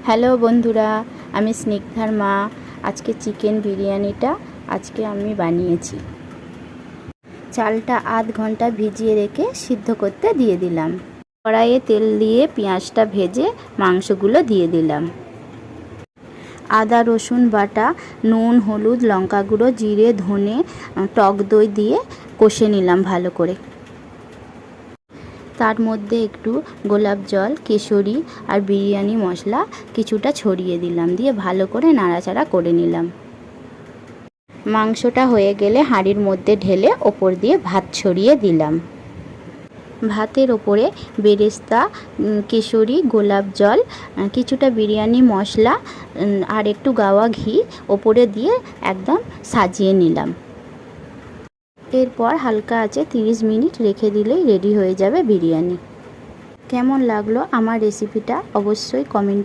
Hello বন্ধুরা, আমি স্নিগ্ধার মা। আজকে চিকেন বিরিয়ানিটা আমি বানিয়েছি। চালটা আধ ঘন্টা ভিজিয়ে রেখে সিদ্ধ করতে দিয়ে দিলাম। কড়াইয়ে তেল দিয়ে পেঁয়াজটা ভেজে মাংসগুলো দিয়ে দিলাম। আদা রসুন বাটা, নুন, হলুদ, লঙ্কা গুঁড়ো, জিরে, ধনে, টক দই দিয়ে কষে নিলাম ভালো করে। তার মধ্যে একটু গোলাপ জল, কেশরি আর বিরিয়ানি মশলা কিছুটা ছড়িয়ে দিলাম, দিয়ে ভালো করে নাড়াচাড়া করে নিলাম। মাংসটা হয়ে গেলে হাঁড়ির মধ্যে ঢেলে ওপর দিয়ে ভাত ছড়িয়ে দিলাম। ভাতের ওপরে বেরেস্তা, কেশরি, গোলাপ জল, কিছুটা বিরিয়ানি মশলা আর একটু গাওয়া ঘি ওপরে দিয়ে একদম সাজিয়ে নিলাম। এরপর হালকা আঁচে 30 মিনিট রেখে দিলেই রেডি হয়ে যাবে বিরিয়ানি। কেমন লাগলো আমার রেসিপিটা অবশ্যই কমেন্ট